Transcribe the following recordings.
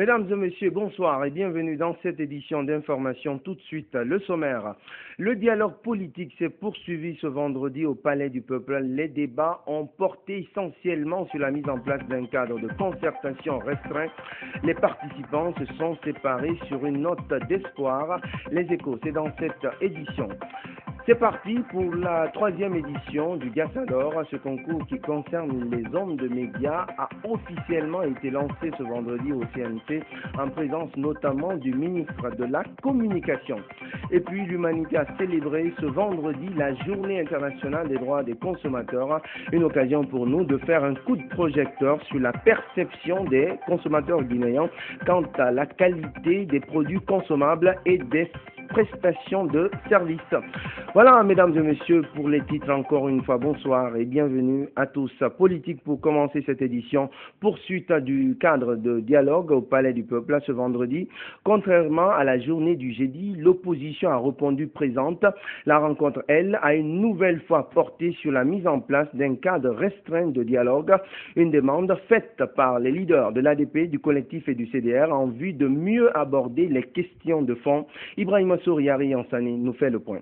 Mesdames et messieurs, bonsoir et bienvenue dans cette édition d'information. Tout de suite, le sommaire. Le dialogue politique s'est poursuivi ce vendredi au Palais du Peuple. Les débats ont porté essentiellement sur la mise en place d'un cadre de concertation restreint. Les participants se sont séparés sur une note d'espoir. Les échos, c'est dans cette édition. C'est parti pour la 3e édition du Gassador. Ce concours qui concerne les hommes de médias a officiellement été lancé ce vendredi au CNC en présence notamment du ministre de la Communication. Et puis l'humanité a célébré ce vendredi la Journée internationale des droits des consommateurs, une occasion pour nous de faire un coup de projecteur sur la perception des consommateurs guinéens quant à la qualité des produits consommables et des prestations de services. Voilà, mesdames et messieurs, pour les titres, encore une fois, bonsoir et bienvenue à tous. Politique pour commencer cette édition, poursuite du cadre de dialogue au Palais du Peuple ce vendredi. Contrairement à la journée du jeudi, l'opposition a répondu présente. La rencontre, elle, a une nouvelle fois porté sur la mise en place d'un cadre restreint de dialogue, une demande faite par les leaders de l'ADP, du collectif et du CDR en vue de mieux aborder les questions de fond. Ibrahim Souriari Ansani nous fait le point.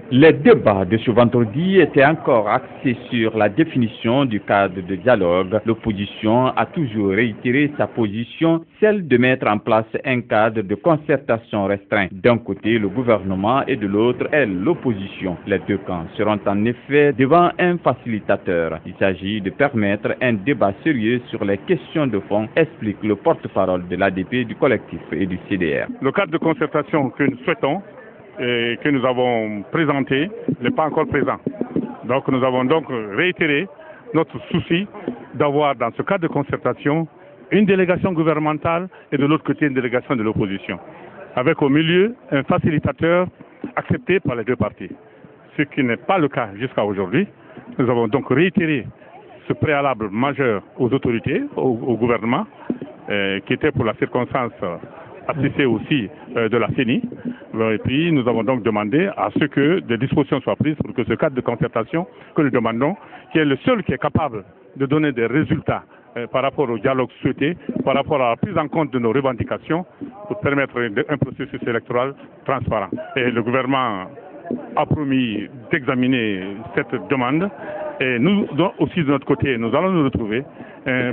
Les débats de ce vendredi étaient encore axés sur la définition du cadre de dialogue. L'opposition a toujours réitéré sa position, celle de mettre en place un cadre de concertation restreint. D'un côté, le gouvernement et de l'autre, l'opposition. Les deux camps seront en effet devant un facilitateur. Il s'agit de permettre un débat sérieux sur les questions de fond, explique le porte-parole de l'ADP, du collectif et du CDR. Le cadre de concertation que nous souhaitons et que nous avons présenté n'est pas encore présent. Donc nous avons donc réitéré notre souci d'avoir dans ce cadre de concertation une délégation gouvernementale et de l'autre côté une délégation de l'opposition, avec au milieu un facilitateur accepté par les deux parties. Ce qui n'est pas le cas jusqu'à aujourd'hui. Nous avons donc réitéré ce préalable majeur aux autorités, au gouvernement, qui était pour la circonstance assisté aussi de la CENI. Et puis nous avons donc demandé à ce que des dispositions soient prises pour que ce cadre de concertation que nous demandons, qui est le seul qui est capable de donner des résultats par rapport au dialogue souhaité, par rapport à la prise en compte de nos revendications, pour permettre un processus électoral transparent. Et le gouvernement a promis d'examiner cette demande. Et nous aussi de notre côté, nous allons nous retrouver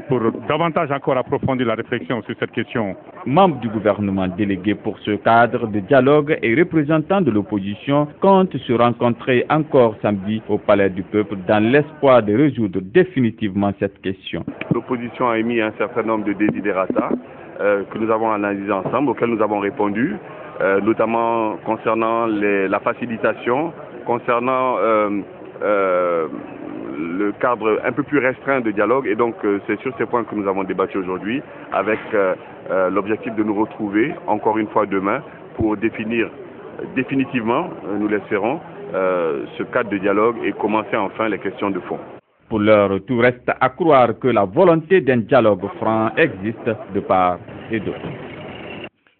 pour davantage encore approfondir la réflexion sur cette question. Membres du gouvernement délégués pour ce cadre de dialogue et représentants de l'opposition comptent se rencontrer encore samedi au Palais du Peuple dans l'espoir de résoudre définitivement cette question. L'opposition a émis un certain nombre de desiderata que nous avons analysés ensemble, auxquels nous avons répondu, notamment concernant la facilitation, concernant le cadre un peu plus restreint de dialogue, et donc c'est sur ces points que nous avons débattu aujourd'hui avec l'objectif de nous retrouver encore une fois demain pour définir définitivement, nous l'espérons, ce cadre de dialogue et commencer enfin les questions de fond. Pour l'heure, tout reste à croire que la volonté d'un dialogue franc existe de part et d'autre.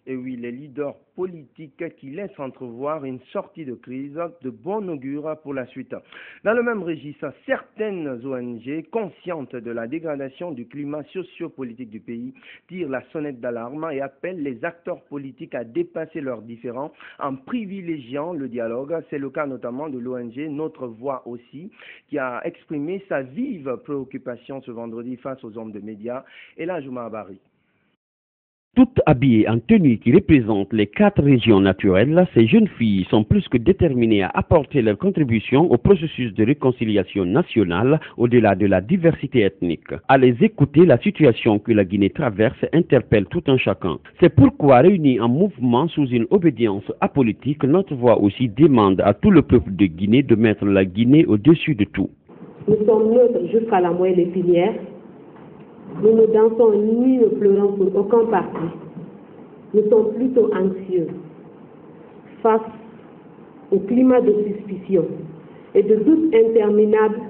Et oui, les leaders politiques qui laissent entrevoir une sortie de crise de bon augure pour la suite. Dans le même registre, certaines ONG, conscientes de la dégradation du climat socio-politique du pays, tirent la sonnette d'alarme et appellent les acteurs politiques à dépasser leurs différends en privilégiant le dialogue. C'est le cas notamment de l'ONG Notre Voix aussi, qui a exprimé sa vive préoccupation ce vendredi face aux hommes de médias. Et là, Jouma Abari. Toutes habillées en tenue qui représente les 4 régions naturelles, ces jeunes filles sont plus que déterminées à apporter leur contribution au processus de réconciliation nationale au-delà de la diversité ethnique. À les écouter, la situation que la Guinée traverse interpelle tout un chacun. C'est pourquoi, réunis en mouvement sous une obédience apolitique, Notre Voix aussi demande à tout le peuple de Guinée de mettre la Guinée au-dessus de tout. Nous sommes neutres jusqu'à la moelle épinière. Nous ne dansons ni ne pleurons pour aucun parti. Nous sommes plutôt anxieux face au climat de suspicion et de doutes interminables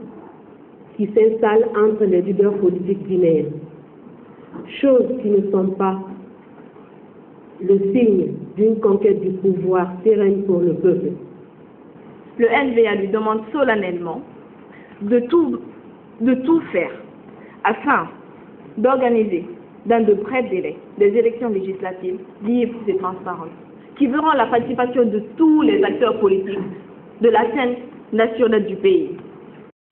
qui s'installent entre les leaders politiques guinéens. Choses qui ne sont pas le signe d'une conquête du pouvoir sereine pour le peuple. Le NVA lui demande solennellement de tout faire afin d'organiser dans de brefs délais, des élections législatives libres et transparentes, qui verront la participation de tous les acteurs politiques de la scène nationale du pays.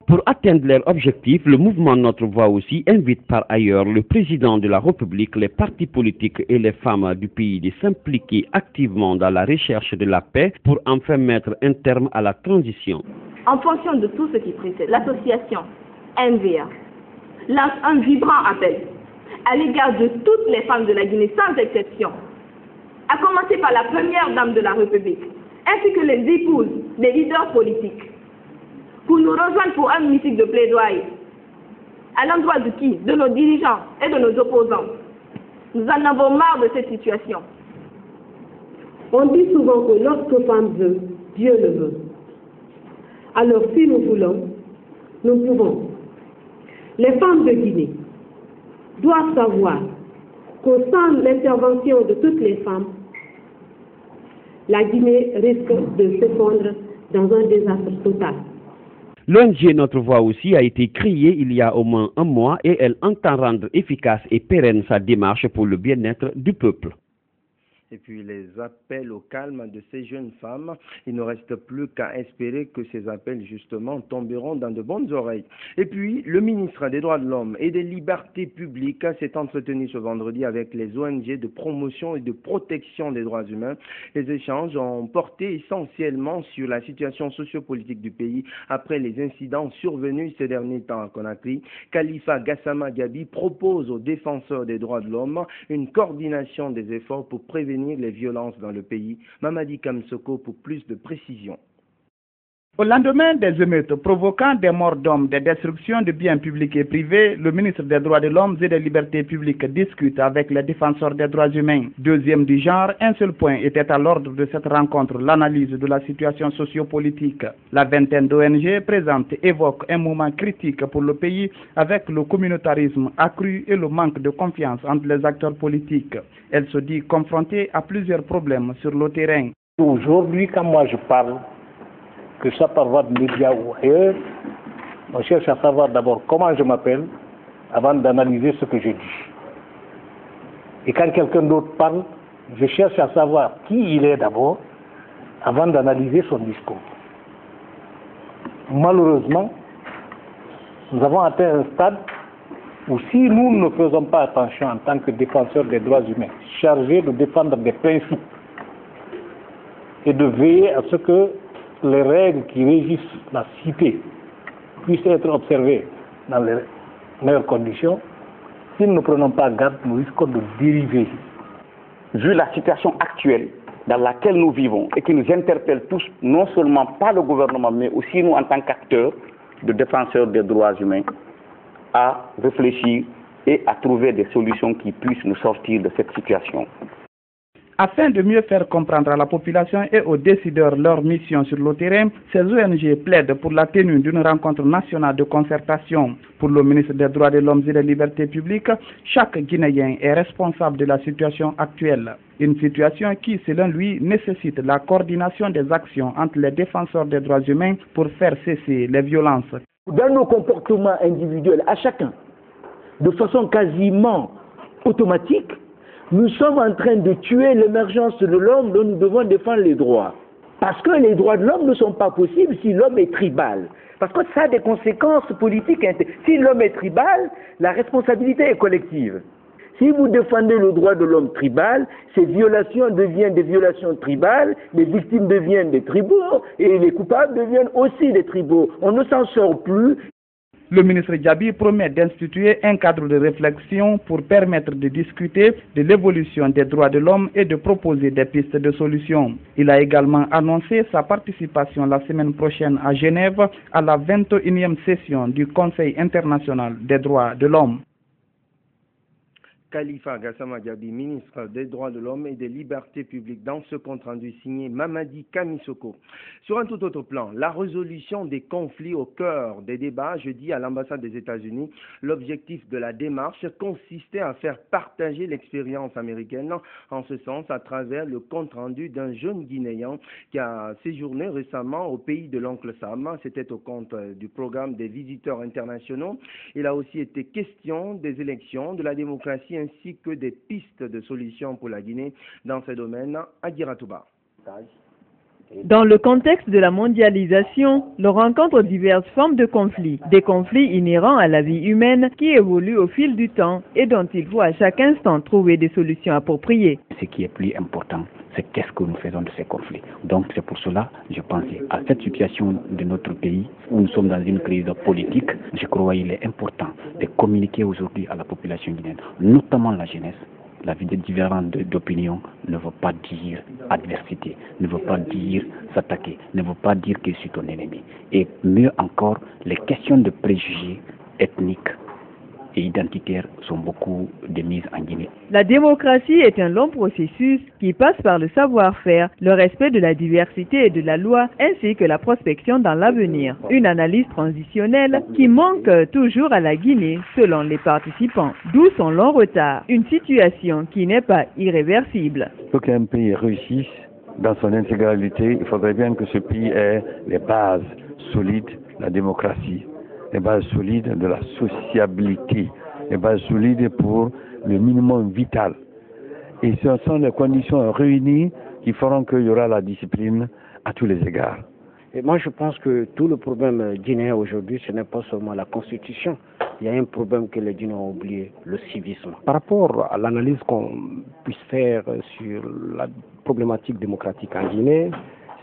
Pour atteindre leur objectif, le mouvement Notre Voix aussi invite par ailleurs le président de la République, les partis politiques et les femmes du pays de s'impliquer activement dans la recherche de la paix pour enfin mettre un terme à la transition. En fonction de tout ce qui précède, l'association NVA lance un vibrant appel à l'égard de toutes les femmes de la Guinée sans exception, à commencer par la première dame de la République, ainsi que les épouses des leaders politiques, pour nous rejoindre pour un meeting de plaidoyer. À l'endroit de qui? De nos dirigeants et de nos opposants. Nous en avons marre de cette situation. On dit souvent que lorsque femme veut, Dieu le veut. Alors si nous voulons, nous pouvons. Les femmes de Guinée doivent savoir que sans l'intervention de toutes les femmes, la Guinée risque de s'effondrer dans un désastre total. L'ONG Notre Voix aussi a été créée il y a au moins un mois et elle entend rendre efficace et pérenne sa démarche pour le bien-être du peuple. Et puis les appels au calme de ces jeunes femmes, il ne reste plus qu'à espérer que ces appels justement tomberont dans de bonnes oreilles. Et puis le ministre des Droits de l'Homme et des Libertés publiques s'est entretenu ce vendredi avec les ONG de promotion et de protection des droits humains. Les échanges ont porté essentiellement sur la situation sociopolitique du pays après les incidents survenus ces derniers temps à Conakry. Khalifa Gassama Diaby propose aux défenseurs des droits de l'homme une coordination des efforts pour prévenir les violences dans le pays. Mamadi Kamsoko pour plus de précisions. Au lendemain des émeutes provoquant des morts d'hommes, des destructions de biens publics et privés, le ministre des Droits de l'Homme et des Libertés publiques discute avec les défenseurs des droits humains. Deuxième du genre, un seul point était à l'ordre de cette rencontre, l'analyse de la situation sociopolitique. La vingtaine d'ONG présentes évoque un moment critique pour le pays avec le communautarisme accru et le manque de confiance entre les acteurs politiques. Elle se dit confrontée à plusieurs problèmes sur le terrain. Aujourd'hui, quand moi je parle, que ce soit par voie de médias ou ailleurs, on cherche à savoir d'abord comment je m'appelle avant d'analyser ce que je dis. Et quand quelqu'un d'autre parle, je cherche à savoir qui il est d'abord avant d'analyser son discours. Malheureusement, nous avons atteint un stade où si nous ne faisons pas attention en tant que défenseurs des droits humains, chargés de défendre des principes et de veiller à ce que les règles qui régissent la cité puissent être observées dans les meilleures conditions, si nous ne prenons pas garde, nous risquons de dériver. Vu la situation actuelle dans laquelle nous vivons et qui nous interpelle tous, non seulement par le gouvernement, mais aussi nous en tant qu'acteurs de défenseurs des droits humains, à réfléchir et à trouver des solutions qui puissent nous sortir de cette situation. Afin de mieux faire comprendre à la population et aux décideurs leur mission sur le terrain, ces ONG plaident pour la tenue d'une rencontre nationale de concertation. Pour le ministre des Droits de l'Homme et des Libertés publiques, chaque Guinéen est responsable de la situation actuelle. Une situation qui, selon lui, nécessite la coordination des actions entre les défenseurs des droits humains pour faire cesser les violences. Dans nos comportements individuels, à chacun, de façon quasiment automatique, nous sommes en train de tuer l'émergence de l'homme dont nous devons défendre les droits. Parce que les droits de l'homme ne sont pas possibles si l'homme est tribal. Parce que ça a des conséquences politiques. Si l'homme est tribal, la responsabilité est collective. Si vous défendez le droit de l'homme tribal, ces violations deviennent des violations tribales, les victimes deviennent des tribaux et les coupables deviennent aussi des tribaux. On ne s'en sort plus. Le ministre Diaby promet d'instituer un cadre de réflexion pour permettre de discuter de l'évolution des droits de l'homme et de proposer des pistes de solutions. Il a également annoncé sa participation la semaine prochaine à Genève à la 21e session du Conseil international des droits de l'homme. Khalifa Gassama Diaby, ministre des Droits de l'Homme et des Libertés publiques, dans ce compte-rendu signé Mamadi Kamsoko. Sur un tout autre plan, la résolution des conflits au cœur des débats jeudi à l'ambassade des États-Unis. L'objectif de la démarche consistait à faire partager l'expérience américaine en ce sens à travers le compte-rendu d'un jeune Guinéen qui a séjourné récemment au pays de l'oncle Sam. C'était au compte du programme des visiteurs internationaux. Il a aussi été question des élections, de la démocratie ainsi que des pistes de solutions pour la Guinée dans ces domaines à Giratouba. Dans le contexte de la mondialisation, l'on rencontre diverses formes de conflits. Des conflits inhérents à la vie humaine qui évoluent au fil du temps et dont il faut à chaque instant trouver des solutions appropriées. Ce qui est plus important, c'est qu'est-ce que nous faisons de ces conflits. Donc c'est pour cela, je pensais à cette situation de notre pays où nous sommes dans une crise politique. Je crois qu'il est important de communiquer aujourd'hui à la population guinéenne, notamment la jeunesse. La différence d'opinion ne veut pas dire adversité, ne veut pas dire s'attaquer, ne veut pas dire que je suis ton ennemi. Et mieux encore, les questions de préjugés ethniques et identitaires sont beaucoup démises en Guinée. La démocratie est un long processus qui passe par le savoir-faire, le respect de la diversité et de la loi, ainsi que la prospection dans l'avenir. Une analyse transitionnelle qui manque toujours à la Guinée, selon les participants. D'où son long retard, une situation qui n'est pas irréversible. Pour qu'un pays réussisse dans son intégralité, il faudrait bien que ce pays ait les bases solides, la démocratie, les bases solides de la sociabilité, les bases solides pour le minimum vital. Et ce sont les conditions réunies qui feront qu'il y aura la discipline à tous les égards. Et moi, je pense que tout le problème guinéen aujourd'hui, ce n'est pas seulement la Constitution. Il y a un problème que les Guinéens ont oublié, le civisme. Par rapport à l'analyse qu'on puisse faire sur la problématique démocratique en Guinée,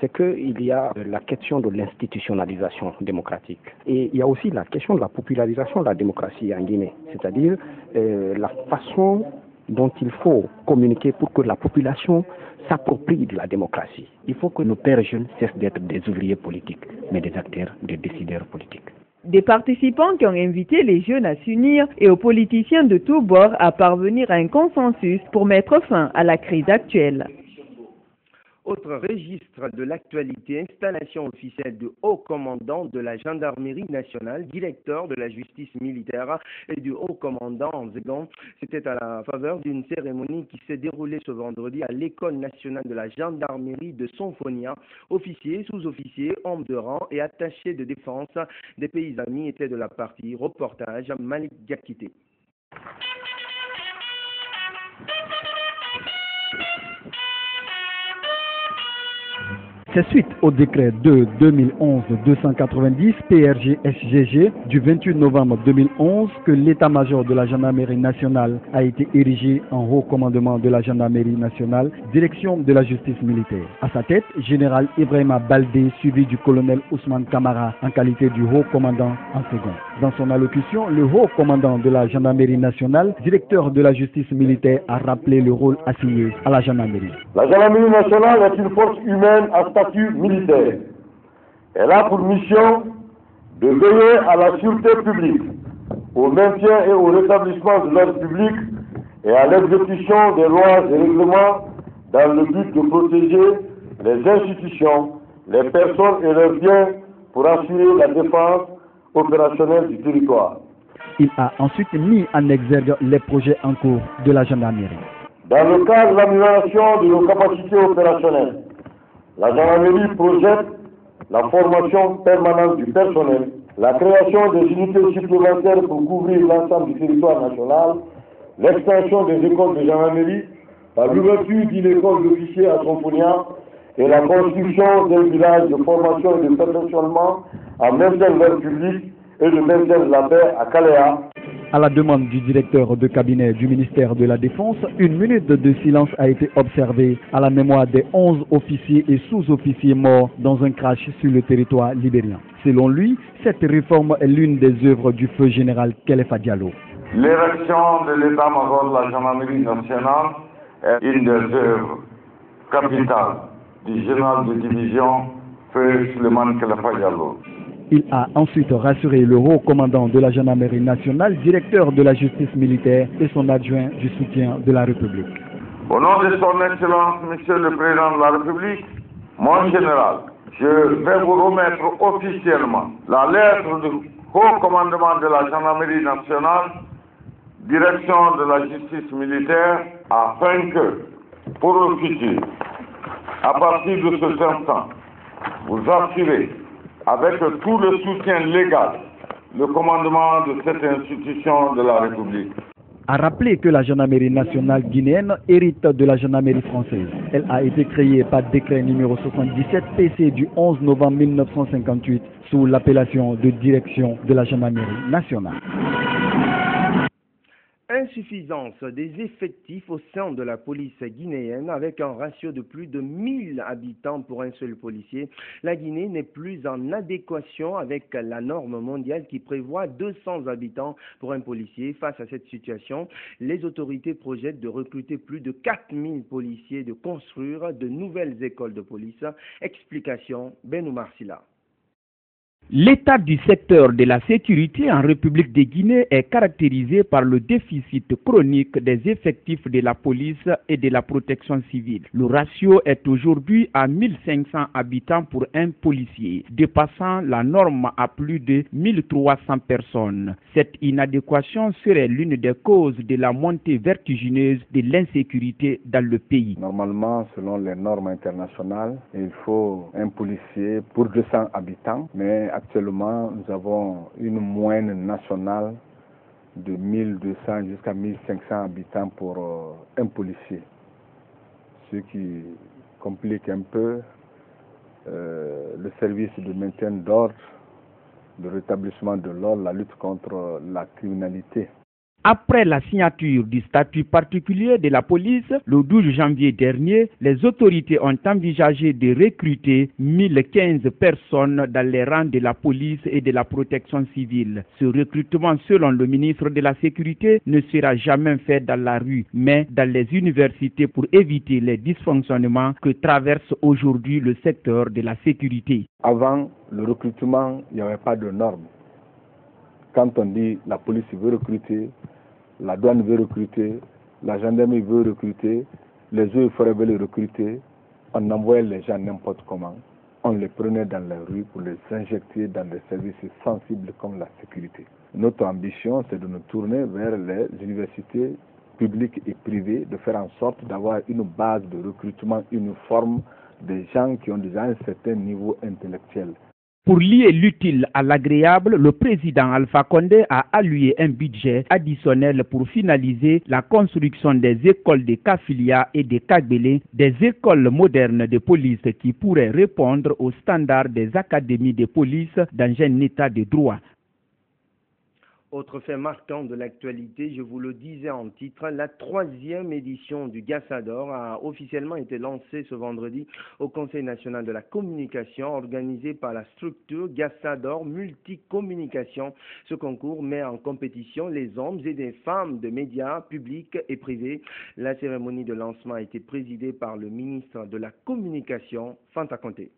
c'est qu'il y a la question de l'institutionnalisation démocratique. Et il y a aussi la question de la popularisation de la démocratie en Guinée, c'est-à-dire la façon dont il faut communiquer pour que la population s'approprie de la démocratie. Il faut que nos pères jeunes cessent d'être des ouvriers politiques, mais des acteurs, des décideurs politiques. Des participants qui ont invité les jeunes à s'unir et aux politiciens de tous bords à parvenir à un consensus pour mettre fin à la crise actuelle. Autre registre de l'actualité, installation officielle du haut commandant de la gendarmerie nationale, directeur de la justice militaire et du haut commandant en Zégan. C'était à la faveur d'une cérémonie qui s'est déroulée ce vendredi à l'école nationale de la gendarmerie de Sonfonia. Officiers, sous-officiers, hommes de rang et attachés de défense des pays amis étaient de la partie. Reportage Malik Diakité. C'est suite au décret 2011-290 PRG-SGG du 28 novembre 2011 que l'état-major de la gendarmerie nationale a été érigé en haut commandement de la gendarmerie nationale, direction de la justice militaire. À sa tête, général Ibrahima Baldé, suivi du colonel Ousmane Kamara en qualité du haut commandant en second. Dans son allocution, le haut commandant de la gendarmerie nationale, directeur de la justice militaire, a rappelé le rôle assigné à la gendarmerie. La gendarmerie nationale est une force humaine à statut militaire. Elle a pour mission de veiller à la sûreté publique, au maintien et au rétablissement de l'ordre public et à l'exécution des lois et règlements dans le but de protéger les institutions, les personnes et leurs biens pour assurer la défense opérationnelle du territoire. Il a ensuite mis en exergue les projets en cours de la gendarmerie. Dans le cadre de l'amélioration de nos capacités opérationnelles, la gendarmerie projette la formation permanente du personnel, la création des unités supplémentaires pour couvrir l'ensemble du territoire national, l'extension des écoles de gendarmerie par l'ouverture d'une école d'officiers à Sonfonia et la construction d'un village de formation et de perfectionnement en maintien de l'ordre public et de maintien de la paix à Kaléa. À la demande du directeur de cabinet du ministère de la Défense, une minute de silence a été observée à la mémoire des 11 officiers et sous-officiers morts dans un crash sur le territoire libérien. Selon lui, cette réforme est l'une des œuvres du feu général Kéléfa Diallo. L'érection de l'état-major de la gendarmerie nationale est une des œuvres capitales du général de division feu Souleymane Kéléfa Diallo. Il a ensuite rassuré le haut commandant de la gendarmerie nationale, directeur de la justice militaire et son adjoint du soutien de la République. Au nom de son Excellence, Monsieur le Président de la République, mon général, je vais vous remettre officiellement la lettre du haut commandement de la gendarmerie nationale, direction de la justice militaire, afin que, pour le futur, à partir de cet instant, vous assurez avec tout le soutien légal, le commandement de cette institution de la République. a rappelé que la gendarmerie nationale guinéenne hérite de la gendarmerie française. Elle a été créée par décret numéro 77 PC du 11 novembre 1958 sous l'appellation de direction de la gendarmerie nationale. Insuffisance des effectifs au sein de la police guinéenne avec un ratio de plus de 1000 habitants pour un seul policier. La Guinée n'est plus en adéquation avec la norme mondiale qui prévoit 200 habitants pour un policier. Face à cette situation, les autorités projettent de recruter plus de 4000 policiers, de construire de nouvelles écoles de police. Explication, Benoumar Silla. L'état du secteur de la sécurité en République de Guinée est caractérisé par le déficit chronique des effectifs de la police et de la protection civile. Le ratio est aujourd'hui à 1500 habitants pour un policier, dépassant la norme à plus de 1300 personnes. Cette inadéquation serait l'une des causes de la montée vertigineuse de l'insécurité dans le pays. Normalement, selon les normes internationales, il faut un policier pour 200 habitants, mais actuellement, nous avons une moyenne nationale de 1200 jusqu'à 1500 habitants pour un policier. Ce qui complique un peu le service de maintien d'ordre, de rétablissement de l'ordre, la lutte contre la criminalité. Après la signature du statut particulier de la police, le 12 janvier dernier, les autorités ont envisagé de recruter 1015 personnes dans les rangs de la police et de la protection civile. Ce recrutement, selon le ministre de la Sécurité, ne sera jamais fait dans la rue, mais dans les universités pour éviter les dysfonctionnements que traverse aujourd'hui le secteur de la sécurité. Avant le recrutement, il n'y avait pas de normes. Quand on dit la police veut recruter, la douane veut recruter, la gendarmerie veut recruter, les eaux et forêts veulent recruter, on envoyait les gens n'importe comment. On les prenait dans la rue pour les injecter dans des services sensibles comme la sécurité. Notre ambition, c'est de nous tourner vers les universités publiques et privées, de faire en sorte d'avoir une base de recrutement uniforme des gens qui ont déjà un certain niveau intellectuel. Pour lier l'utile à l'agréable, le président Alpha Condé a alloué un budget additionnel pour finaliser la construction des écoles de Kafilia et de Kagbélé, des écoles modernes de police qui pourraient répondre aux standards des académies de police dans un état de droit. Autre fait marquant de l'actualité, je vous le disais en titre, la 3e édition du Gassador a officiellement été lancée ce vendredi au Conseil national de la communication organisé par la structure Gassador Multicommunication. Ce concours met en compétition les hommes et des femmes de médias publics et privés. La cérémonie de lancement a été présidée par le ministre de la Communication, Fanta Conté.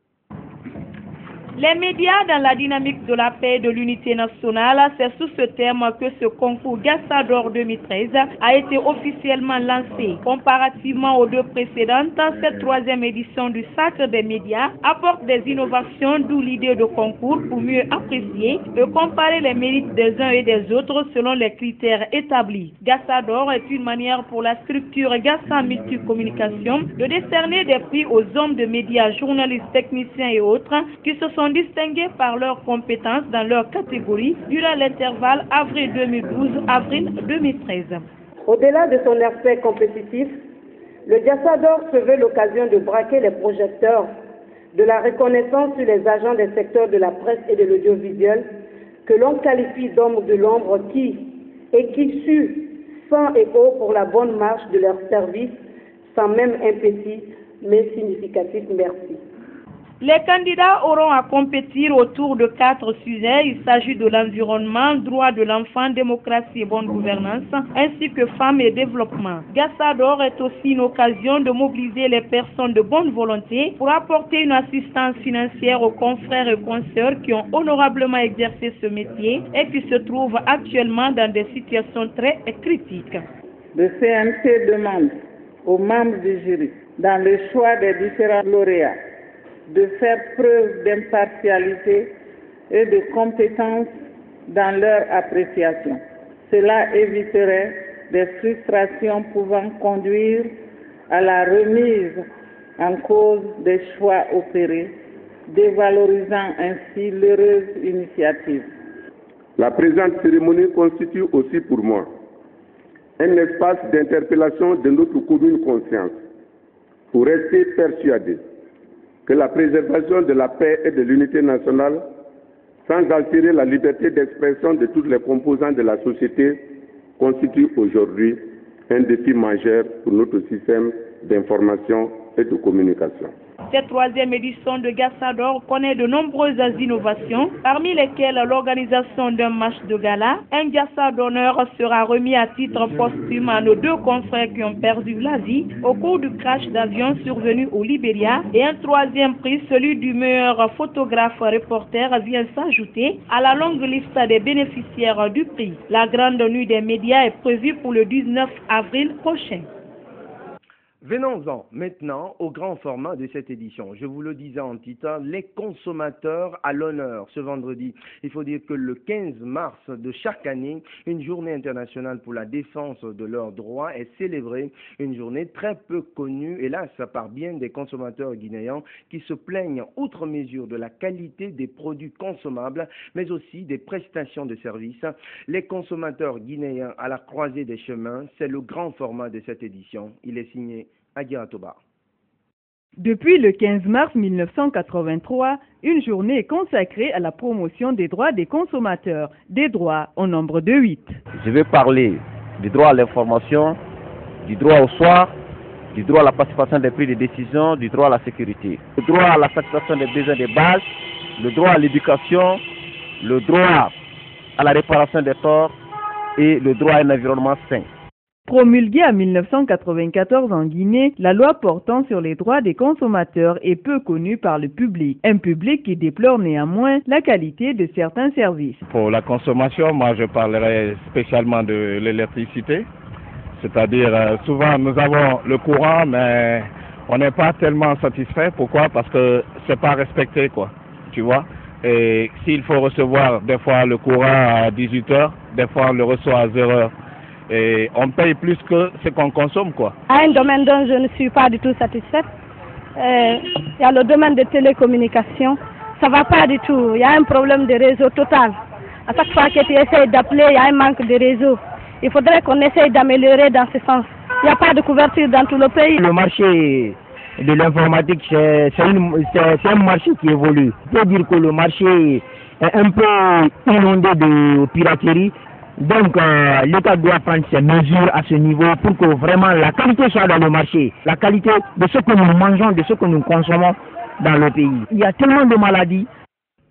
Les médias dans la dynamique de la paix et de l'unité nationale, c'est sous ce terme que ce concours Gassador 2013 a été officiellement lancé. Comparativement aux deux précédentes, cette 3e édition du Sacre des médias apporte des innovations, d'où l'idée de concours pour mieux apprécier et comparer les mérites des uns et des autres selon les critères établis. Gassador est une manière pour la structure Gassa Multicommunication de décerner des prix aux hommes de médias, journalistes, techniciens et autres qui se sont distingués par leurs compétences dans leur catégorie durant l'intervalle avril 2012-avril 2013. Au-delà de son aspect compétitif, le Gassador se veut l'occasion de braquer les projecteurs de la reconnaissance sur les agents des secteurs de la presse et de l'audiovisuel que l'on qualifie d'hommes de l'ombre qui suent sans écho pour la bonne marche de leur service sans même un petit mais significatif merci. Les candidats auront à compétir autour de 4 sujets. Il s'agit de l'environnement, droits de l'enfant, démocratie et bonne gouvernance, ainsi que femmes et développement. Gassador est aussi une occasion de mobiliser les personnes de bonne volonté pour apporter une assistance financière aux confrères et consoeurs qui ont honorablement exercé ce métier et qui se trouvent actuellement dans des situations très critiques. Le CNC demande aux membres du jury, dans le choix des différents lauréats, de faire preuve d'impartialité et de compétence dans leur appréciation. Cela éviterait des frustrations pouvant conduire à la remise en cause des choix opérés, dévalorisant ainsi l'heureuse initiative. La présente cérémonie constitue aussi pour moi un espace d'interpellation de notre commune conscience pour rester persuadés que la préservation de la paix et de l'unité nationale, sans altérer la liberté d'expression de toutes les composantes de la société, constitue aujourd'hui un défi majeur pour notre système d'information et de communication. Cette troisième édition de Gassador connaît de nombreuses innovations, parmi lesquelles l'organisation d'un match de gala. Un Gassa d'honneur sera remis à titre posthume à nos deux confrères qui ont perdu la vie au cours du crash d'avion survenu au Libéria. Et un troisième prix, celui du meilleur photographe reporter, vient s'ajouter à la longue liste des bénéficiaires du prix. La grande nuit des médias est prévue pour le 19 avril prochain. Venons-en maintenant au grand format de cette édition. Je vous le disais en titre, les consommateurs à l'honneur. Ce vendredi, il faut dire que le 15 mars de chaque année, une journée internationale pour la défense de leurs droits est célébrée. Une journée très peu connue, hélas, par bien des consommateurs guinéens qui se plaignent outre mesure de la qualité des produits consommables, mais aussi des prestations de services. Les consommateurs guinéens à la croisée des chemins, c'est le grand format de cette édition. Il est signé Aguirre Toba. Depuis le 15 mars 1983, une journée est consacrée à la promotion des droits des consommateurs, des droits au nombre de 8. Je vais parler du droit à l'information, du droit au soir, du droit à la participation des prix de décision, du droit à la sécurité, le droit à la satisfaction des besoins de base, le droit à l'éducation, le droit à la réparation des torts et le droit à un environnement sain. Promulguée en 1994 en Guinée, la loi portant sur les droits des consommateurs est peu connue par le public. Un public qui déplore néanmoins la qualité de certains services. Pour la consommation, moi je parlerai spécialement de l'électricité. C'est-à-dire, souvent nous avons le courant, mais on n'est pas tellement satisfait. Pourquoi? Parce que c'est pas respecté, quoi. Tu vois? Et s'il faut recevoir des fois le courant à 18h, des fois on le reçoit à 0h. Et on paye plus que ce qu'on consomme, quoi. À un domaine dont je ne suis pas du tout satisfaite, il y a le domaine des télécommunications. Ça ne va pas du tout. Il y a un problème de réseau total. À chaque fois que tu essaies d'appeler, il y a un manque de réseau. Il faudrait qu'on essaye d'améliorer dans ce sens. Il n'y a pas de couverture dans tout le pays. Le marché de l'informatique, c'est un marché qui évolue. On peut dire que le marché est un peu inondé de piraterie. Donc, l'État doit prendre ses mesures à ce niveau pour que vraiment la qualité soit dans le marché. La qualité de ce que nous mangeons, de ce que nous consommons dans le pays. Il y a tellement de maladies.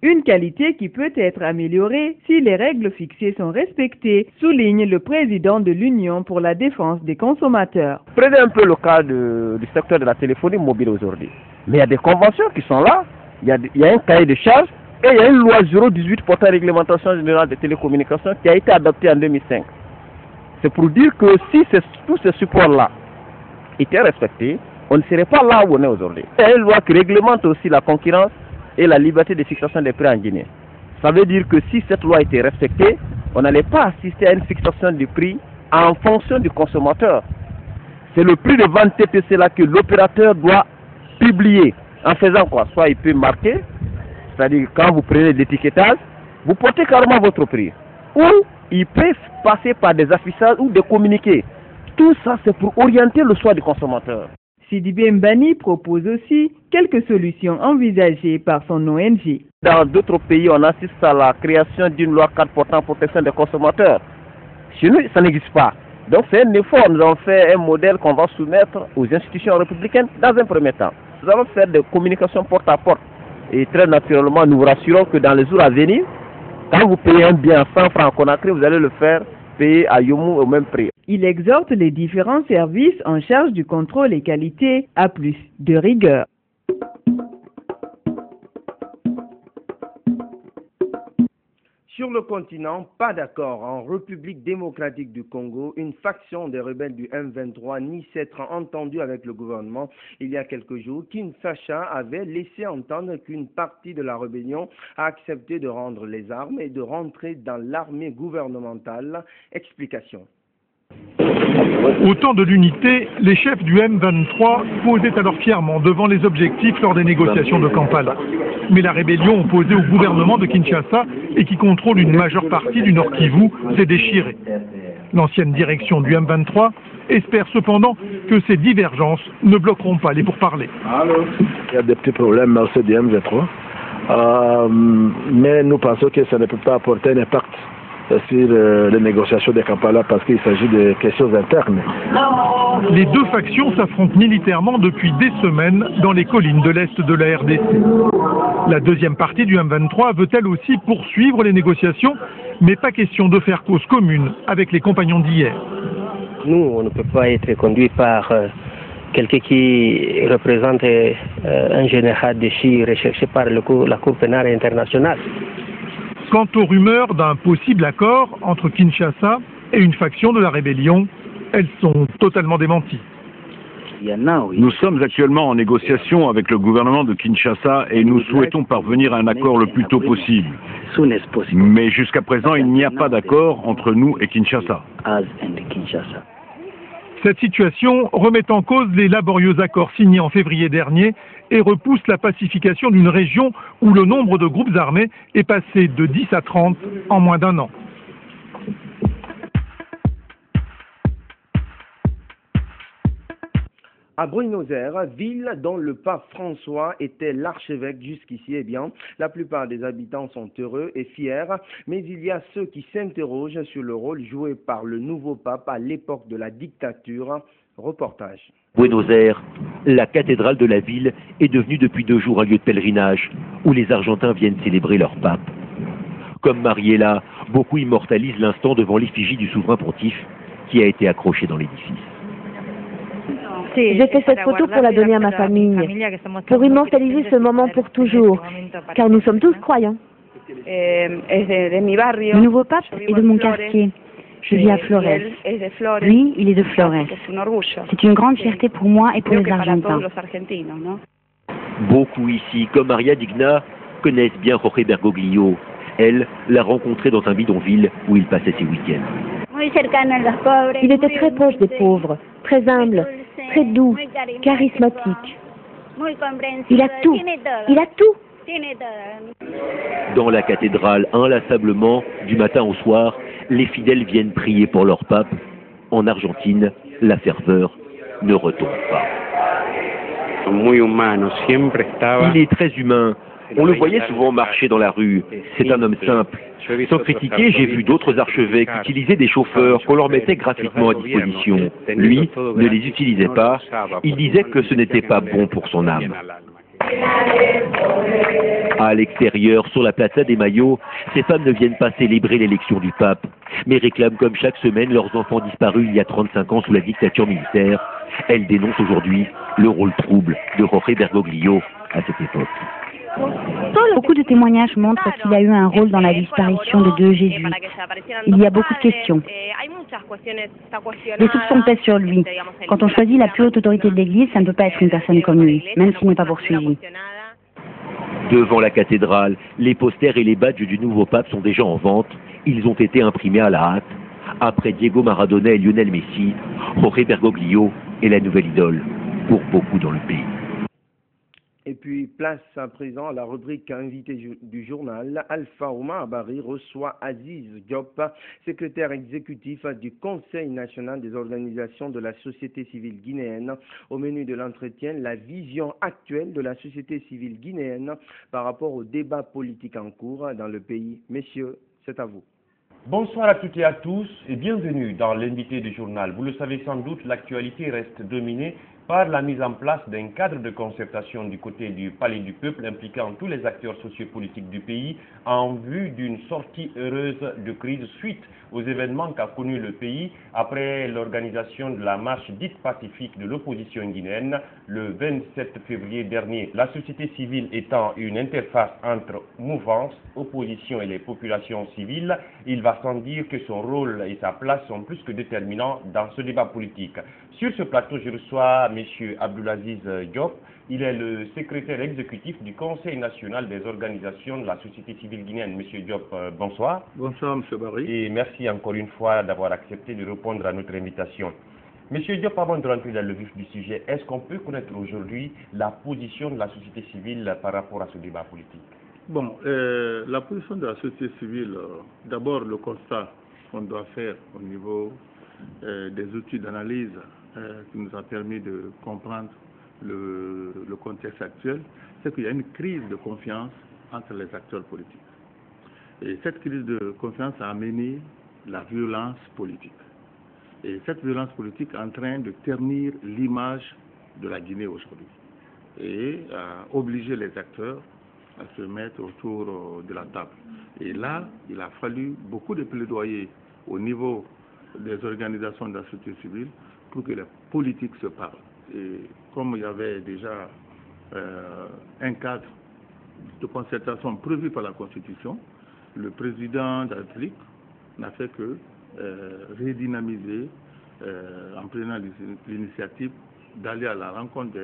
Une qualité qui peut être améliorée si les règles fixées sont respectées, souligne le président de l'Union pour la défense des consommateurs. Prenez un peu le cas du secteur de la téléphonie mobile aujourd'hui. Mais il y a des conventions qui sont là, il y a un cahier de charges. Et il y a une loi 018 portant réglementation générale des télécommunications qui a été adoptée en 2005. C'est pour dire que si tous ces supports-là étaient respectés, on ne serait pas là où on est aujourd'hui. Il y a une loi qui réglemente aussi la concurrence et la liberté de fixation des prix en Guinée. Ça veut dire que si cette loi était respectée, on n'allait pas assister à une fixation du prix en fonction du consommateur. C'est le prix de vente TPC là que l'opérateur doit publier. En faisant quoi? Soit il peut marquer, c'est-à-dire quand vous prenez l'étiquetage, vous portez carrément votre prix. Ou il peut passer par des affichages ou des communiqués. Tout ça, c'est pour orienter le choix du consommateur. Sidibé Mbani propose aussi quelques solutions envisagées par son ONG. Dans d'autres pays, on assiste à la création d'une loi cadre portant protection des consommateurs. Chez nous, ça n'existe pas. Donc c'est un effort. Nous avons fait un modèle qu'on va soumettre aux institutions républicaines dans un premier temps. Nous allons faire des communications porte à porte. Et très naturellement, nous vous rassurons que dans les jours à venir, quand vous payez un bien à 100 francs en Conakry, vous allez le faire payer à Yomou au même prix. Il exhorte les différents services en charge du contrôle et qualité à plus de rigueur. Sur le continent, pas d'accord. En République démocratique du Congo, une faction des rebelles du M23 nie s'être entendue avec le gouvernement. Il y a quelques jours, Kinshasa avait laissé entendre qu'une partie de la rébellion a accepté de rendre les armes et de rentrer dans l'armée gouvernementale. Explication. Au temps de l'unité, les chefs du M23 posaient alors fièrement devant les objectifs lors des négociations de Kampala. Mais la rébellion opposée au gouvernement de Kinshasa et qui contrôle une majeure partie du Nord Kivu s'est déchirée. L'ancienne direction du M23 espère cependant que ces divergences ne bloqueront pas les pourparlers. Il y a des petits problèmes au sein du M23, mais nous pensons que ça ne peut pas apporter un impact sur les négociations de Kampala parce qu'il s'agit de questions internes. Les deux factions s'affrontent militairement depuis des semaines dans les collines de l'Est de la RDC. La deuxième partie du M23 veut elle aussi poursuivre les négociations, mais pas question de faire cause commune avec les compagnons d'hier. Nous, on ne peut pas être conduit par quelqu'un qui représente un général déchu recherché par la Cour pénale internationale. Quant aux rumeurs d'un possible accord entre Kinshasa et une faction de la rébellion, elles sont totalement démenties. Nous sommes actuellement en négociation avec le gouvernement de Kinshasa et nous souhaitons parvenir à un accord le plus tôt possible. Mais jusqu'à présent, il n'y a pas d'accord entre nous et Kinshasa. Cette situation remet en cause les laborieux accords signés en février dernier et repousse la pacification d'une région où le nombre de groupes armés est passé de 10 à 30 en moins d'un an. À Buenos Aires, ville dont le pape François était l'archevêque jusqu'ici, la plupart des habitants sont heureux et fiers, mais il y a ceux qui s'interrogent sur le rôle joué par le nouveau pape à l'époque de la dictature. Reportage. Buenos Aires, la cathédrale de la ville, est devenue depuis 2 jours un lieu de pèlerinage où les Argentins viennent célébrer leur pape. Comme Mariella, beaucoup immortalisent l'instant devant l'effigie du souverain pontife qui a été accroché dans l'édifice. J'ai fait cette photo pour la donner à ma famille, pour immortaliser ce moment pour toujours, car nous sommes tous croyants. Le nouveau pape est de mon quartier. Je vis à Flores. Lui, il est de Flores. C'est une grande fierté pour moi et pour les Argentins. Beaucoup ici, comme Maria Digna, connaissent bien Jorge Bergoglio. Elle l'a rencontré dans un bidonville où il passait ses week-ends. Il était très proche des pauvres, très humble, très doux, charismatique. Il a tout. Il a tout. Dans la cathédrale, inlassablement, du matin au soir, les fidèles viennent prier pour leur pape. En Argentine, la ferveur ne retombe pas. Il est très humain. On le voyait souvent marcher dans la rue. C'est un homme simple. Sans critiquer, j'ai vu d'autres archevêques utiliser des chauffeurs qu'on leur mettait gratuitement à disposition. Lui ne les utilisait pas. Il disait que ce n'était pas bon pour son âme. À l'extérieur, sur la Plaza de Mayo, ces femmes ne viennent pas célébrer l'élection du pape, mais réclament comme chaque semaine leurs enfants disparus il y a 35 ans sous la dictature militaire. Elles dénoncent aujourd'hui le rôle trouble de Jorge Bergoglio à cette époque. Beaucoup de témoignages montrent qu'il a eu un rôle dans la disparition de 2 jésuites. Il y a beaucoup de questions. Les soupçons pèsent sur lui. Quand on choisit la plus haute autorité de l'Église, ça ne peut pas être une personne comme lui, même s'il n'est pas poursuivi. Devant la cathédrale, les posters et les badges du nouveau pape sont déjà en vente. Ils ont été imprimés à la hâte. Après Diego Maradona et Lionel Messi, Jorge Bergoglio est la nouvelle idole pour beaucoup dans le pays. Et puis, place à présent à la rubrique invité du journal. Alpha Oumar Abari reçoit Aziz Diop, secrétaire exécutif du Conseil national des organisations de la société civile guinéenne. Au menu de l'entretien, la vision actuelle de la société civile guinéenne par rapport au débat politique en cours dans le pays. Messieurs, c'est à vous. Bonsoir à toutes et à tous et bienvenue dans l'invité du journal. Vous le savez sans doute, l'actualité reste dominée par la mise en place d'un cadre de concertation du côté du Palais du Peuple impliquant tous les acteurs sociopolitiques du pays en vue d'une sortie heureuse de crise suite aux événements qu'a connu le pays après l'organisation de la marche dite pacifique de l'opposition guinéenne le 27 février dernier. La société civile étant une interface entre mouvance, opposition et les populations civiles, il va sans dire que son rôle et sa place sont plus que déterminants dans ce débat politique. Sur ce plateau, je reçois M. Abdulaziz Diop. Il est le secrétaire exécutif du Conseil national des organisations de la société civile guinéenne. M. Diop, bonsoir. Bonsoir, M. Barry. Et merci encore une fois d'avoir accepté de répondre à notre invitation. M. Diop, avant de rentrer dans le vif du sujet, est-ce qu'on peut connaître aujourd'hui la position de la société civile par rapport à ce débat politique? Bon, la position de la société civile, d'abord le constat qu'on doit faire au niveau des outils d'analyse qui nous a permis de comprendre le contexte actuel, c'est qu'il y a une crise de confiance entre les acteurs politiques. Et cette crise de confiance a amené la violence politique. Et cette violence politique est en train de ternir l'image de la Guinée aujourd'hui et a obligé les acteurs à se mettre autour de la table. Et là, il a fallu beaucoup de plaidoyers au niveau des organisations de la société civile pour que les politiques se parlent. Et comme il y avait déjà un cadre de concertation prévu par la Constitution, le président de la République n'a fait que redynamiser en prenant l'initiative d'aller à la rencontre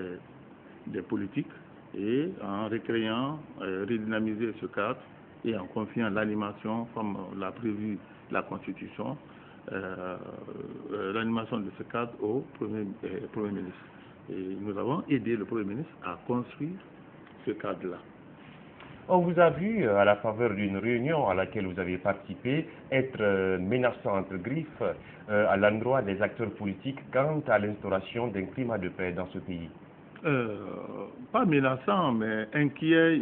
des politiques et en recréant, redynamiser ce cadre et en confiant l'animation, comme l'a prévu la Constitution, l'animation de ce cadre au Premier ministre. Et nous avons aidé le Premier ministre à construire ce cadre-là. On vous a vu, à la faveur d'une réunion à laquelle vous avez participé, être menaçant entre griffes à l'endroit des acteurs politiques quant à l'instauration d'un climat de paix dans ce pays. Pas menaçant, mais inquiet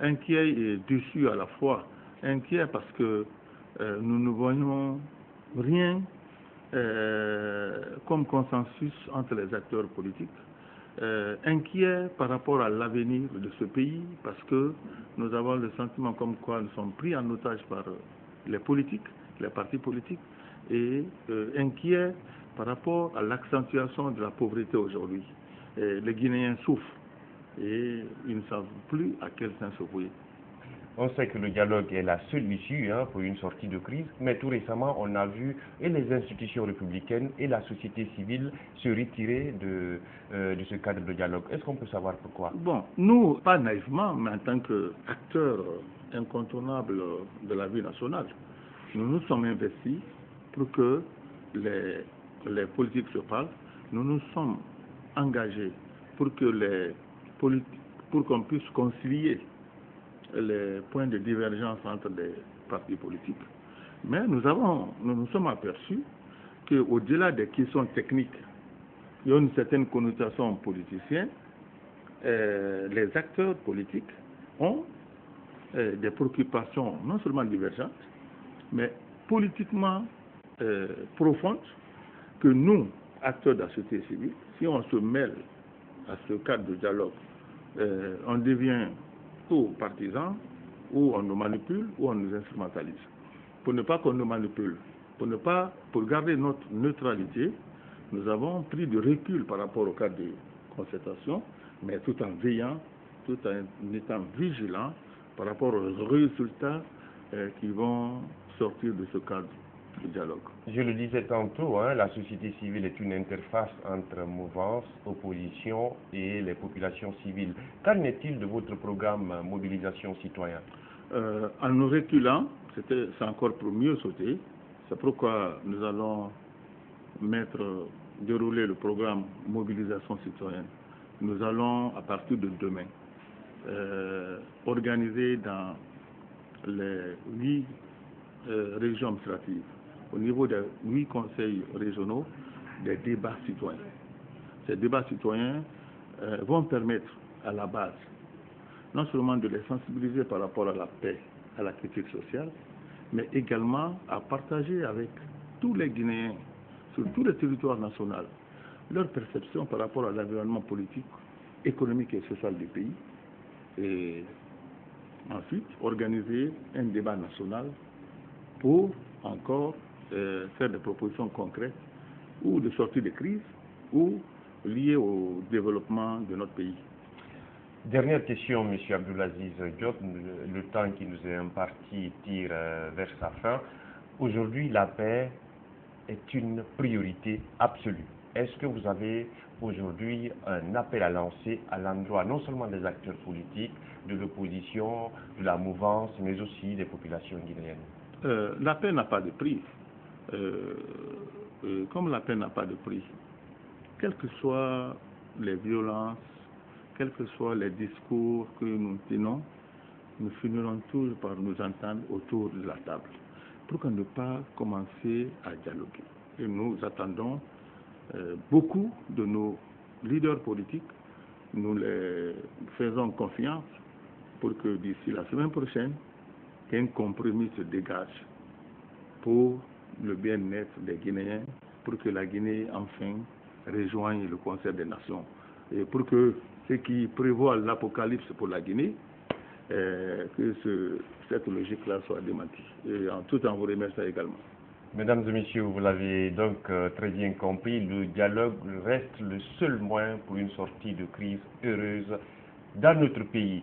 et déçu à la fois. Inquiet parce que nous ne voyons rien comme consensus entre les acteurs politiques. Inquiet par rapport à l'avenir de ce pays parce que nous avons le sentiment comme quoi nous sommes pris en otage par les politiques, les partis politiques, et inquiet par rapport à l'accentuation de la pauvreté aujourd'hui. Les Guinéens souffrent et ils ne savent plus à quel sens se vouer. On sait que le dialogue est la seule issue pour une sortie de crise, mais tout récemment, on a vu et les institutions républicaines et la société civile se retirer de ce cadre de dialogue. Est-ce qu'on peut savoir pourquoi? Bon, nous, pas naïvement, mais en tant qu'acteurs incontournables de la vie nationale, nous nous sommes investis pour que les politiques se parlent. Nous nous sommes engagés pour que pour qu'on puisse concilier les points de divergence entre les partis politiques. Mais nous nous sommes aperçus qu'au-delà des questions techniques, il y a une certaine connotation politicienne, les acteurs politiques ont des préoccupations non seulement divergentes, mais politiquement profondes, que nous, acteurs de la société civile, si on se mêle à ce cadre de dialogue, on devient ou partisans, ou on nous manipule, ou on nous instrumentalise. Pour ne pas qu'on nous manipule, pour garder notre neutralité, nous avons pris du recul par rapport au cadre de concertation, mais tout en veillant, tout en étant vigilants par rapport aux résultats qui vont sortir de ce cadre de dialogue. Je le disais tantôt, la société civile est une interface entre mouvance, opposition et les populations civiles. Qu'en est-il de votre programme mobilisation citoyenne? En nous reculant, c'est encore pour mieux sauter. C'est pourquoi nous allons dérouler le programme mobilisation citoyenne. Nous allons, à partir de demain, organiser dans les 8 régions administratives, au niveau des 8 conseils régionaux, des débats citoyens. Ces débats citoyens vont permettre à la base, non seulement de les sensibiliser par rapport à la paix, à la critique sociale, mais également à partager avec tous les Guinéens, sur tous les territoires nationaux, leur perception par rapport à l'environnement politique, économique et social du pays. Et ensuite, organiser un débat national pour encore faire des propositions concrètes ou de sortie de crise ou liées au développement de notre pays. Dernière question, M. Abdulaziz Diop. Le temps qui nous est imparti tire vers sa fin. Aujourd'hui, la paix est une priorité absolue. Est-ce que vous avez aujourd'hui un appel à lancer à l'endroit non seulement des acteurs politiques, de l'opposition, de la mouvance, mais aussi des populations guinéennes? La paix n'a pas de prix. Comme la paix n'a pas de prix, quelles que soient les violences, quels que soient les discours que nous tenons, nous finirons toujours par nous entendre autour de la table. pourquoi ne pas commencer à dialoguer? Et nous attendons beaucoup de nos leaders politiques. Nous les faisons confiance pour que d'ici la semaine prochaine, qu'un compromis se dégage pour le bien-être des Guinéens, pour que la Guinée enfin rejoigne le concert des nations et pour que ceux qui prévoient l'apocalypse pour la Guinée, que cette logique-là soit démentie. Et tout en vous remerciant également. Mesdames et messieurs, vous l'avez donc très bien compris, le dialogue reste le seul moyen pour une sortie de crise heureuse dans notre pays.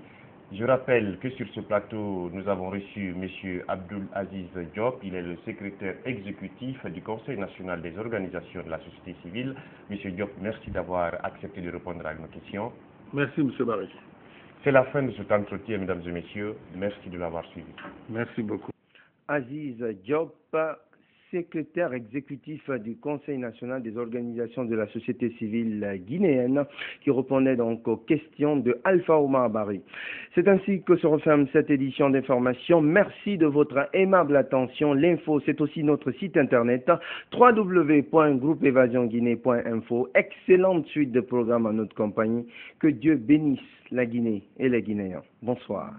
Je rappelle que sur ce plateau, nous avons reçu M. Abdul Aziz Diop, il est le secrétaire exécutif du Conseil national des organisations de la société civile. M. Diop, merci d'avoir accepté de répondre à nos questions. Merci, M. Barry. C'est la fin de cet entretien, mesdames et messieurs. Merci de l'avoir suivi. Merci beaucoup. Aziz Diop, secrétaire exécutif du Conseil national des organisations de la société civile guinéenne, qui répondait donc aux questions de Alpha Omar Barry. C'est ainsi que se referme cette édition d'information. Merci de votre aimable attention. L'info, c'est aussi notre site internet www.groupeevasionguinée.info. Excellente suite de programmes à notre compagnie. Que Dieu bénisse la Guinée et les Guinéens. Bonsoir.